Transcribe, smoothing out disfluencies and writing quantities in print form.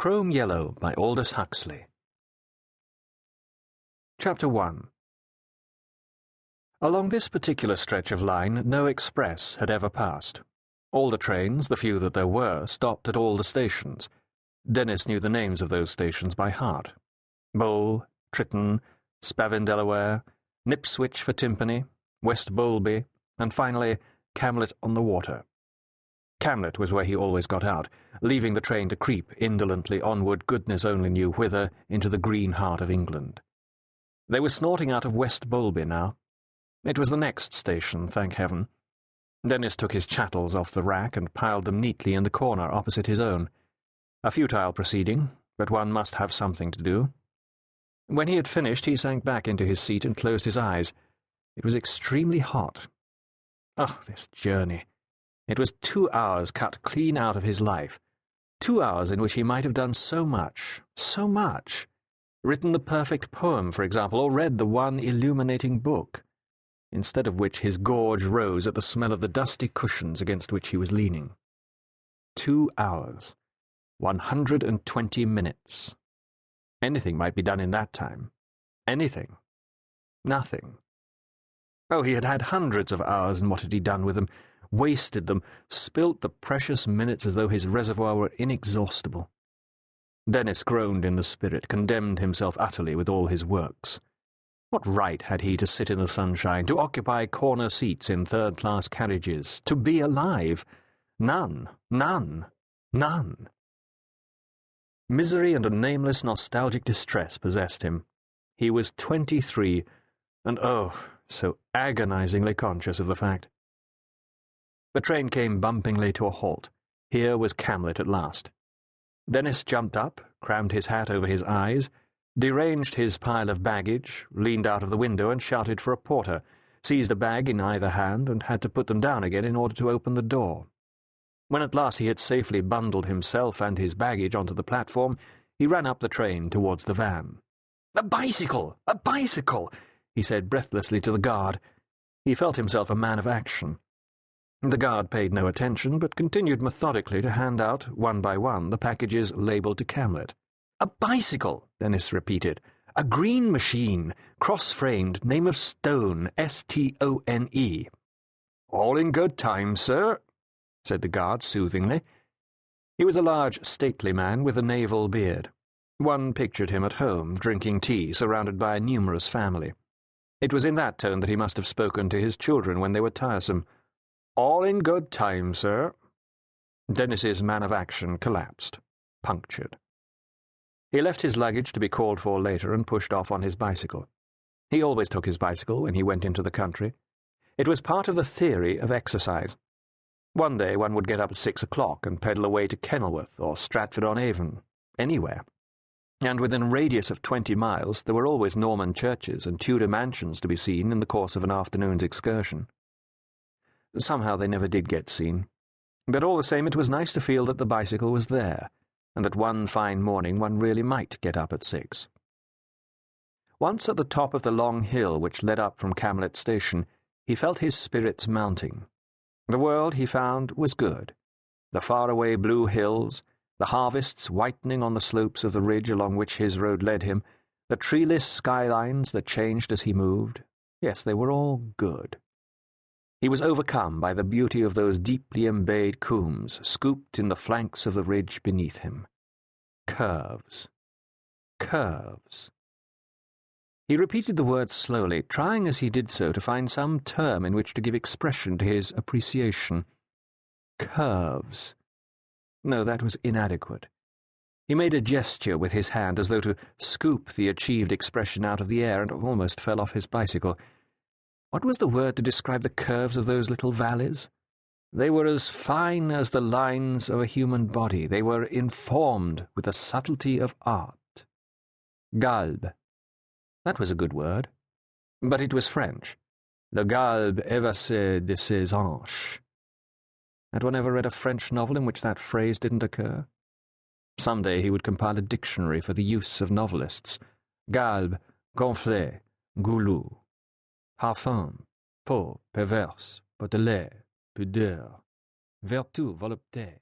Crome Yellow by Aldous Huxley. Chapter 1. Along this particular stretch of line no express had ever passed. All the trains, the few that there were, stopped at all the stations. Dennis knew the names of those stations by heart. Bowl, Tritton, Spavin, Delaware, Nipswich for Timpany, West Bowlby, and finally Camlet on the Water. Camlet was where he always got out, leaving the train to creep indolently onward, goodness only knew whither, into the green heart of England. They were snorting out of West Bowlby now. It was the next station, thank heaven. Dennis took his chattels off the rack and piled them neatly in the corner opposite his own. A futile proceeding, but one must have something to do. When he had finished, he sank back into his seat and closed his eyes. It was extremely hot. Oh, this journey! It was 2 hours cut clean out of his life. 2 hours in which he might have done so much, so much. Written the perfect poem, for example, or read the one illuminating book, instead of which his gorge rose at the smell of the dusty cushions against which he was leaning. 2 hours. 120 minutes. Anything might be done in that time. Anything. Nothing. Oh, he had had hundreds of hours, and what had he done with them? Wasted them, spilt the precious minutes as though his reservoir were inexhaustible. Dennis groaned in the spirit, condemned himself utterly with all his works. What right had he to sit in the sunshine, to occupy corner seats in third-class carriages, to be alive? None, none, none. Misery and a nameless nostalgic distress possessed him. He was 23, and oh, so agonizingly conscious of the fact. The train came bumpingly to a halt. Here was Camlet at last. Dennis jumped up, crammed his hat over his eyes, deranged his pile of baggage, leaned out of the window and shouted for a porter, seized a bag in either hand, and had to put them down again in order to open the door. When at last he had safely bundled himself and his baggage onto the platform, he ran up the train towards the van. "A bicycle! A bicycle!" he said breathlessly to the guard. He felt himself a man of action. The guard paid no attention, but continued methodically to hand out, one by one, the packages labelled to Camlet. "A bicycle," Dennis repeated. "A green machine, cross-framed, name of Stone, S-T-O-N-E. "All in good time, sir," said the guard soothingly. He was a large, stately man with a naval beard. One pictured him at home, drinking tea, surrounded by a numerous family. It was in that tone that he must have spoken to his children when they were tiresome. "All in good time, sir." Dennis's man of action collapsed, punctured. He left his luggage to be called for later and pushed off on his bicycle. He always took his bicycle when he went into the country. It was part of the theory of exercise. One day one would get up at 6 o'clock and pedal away to Kenilworth or Stratford-on-Avon, anywhere. And within a radius of 20 miles there were always Norman churches and Tudor mansions to be seen in the course of an afternoon's excursion. Somehow they never did get seen. But all the same it was nice to feel that the bicycle was there, and that one fine morning one really might get up at 6. Once at the top of the long hill which led up from Camlet Station, he felt his spirits mounting. The world, he found, was good. The faraway blue hills, the harvests whitening on the slopes of the ridge along which his road led him, the treeless skylines that changed as he moved, yes, they were all good. He was overcome by the beauty of those deeply embayed combes scooped in the flanks of the ridge beneath him. Curves. Curves. He repeated the words slowly, trying as he did so to find some term in which to give expression to his appreciation. Curves. No, that was inadequate. He made a gesture with his hand as though to scoop the achieved expression out of the air, and almost fell off his bicycle. What was the word to describe the curves of those little valleys? They were as fine as the lines of a human body. They were informed with the subtlety of art. Galbe. That was a good word. But it was French. Le galbe évasé de ses hanches. Had one ever read a French novel in which that phrase didn't occur? Some day he would compile a dictionary for the use of novelists. Galbe, gonflé, goulou. Parfum, peau, perverse, potelé, pudeur, vertu, volupté.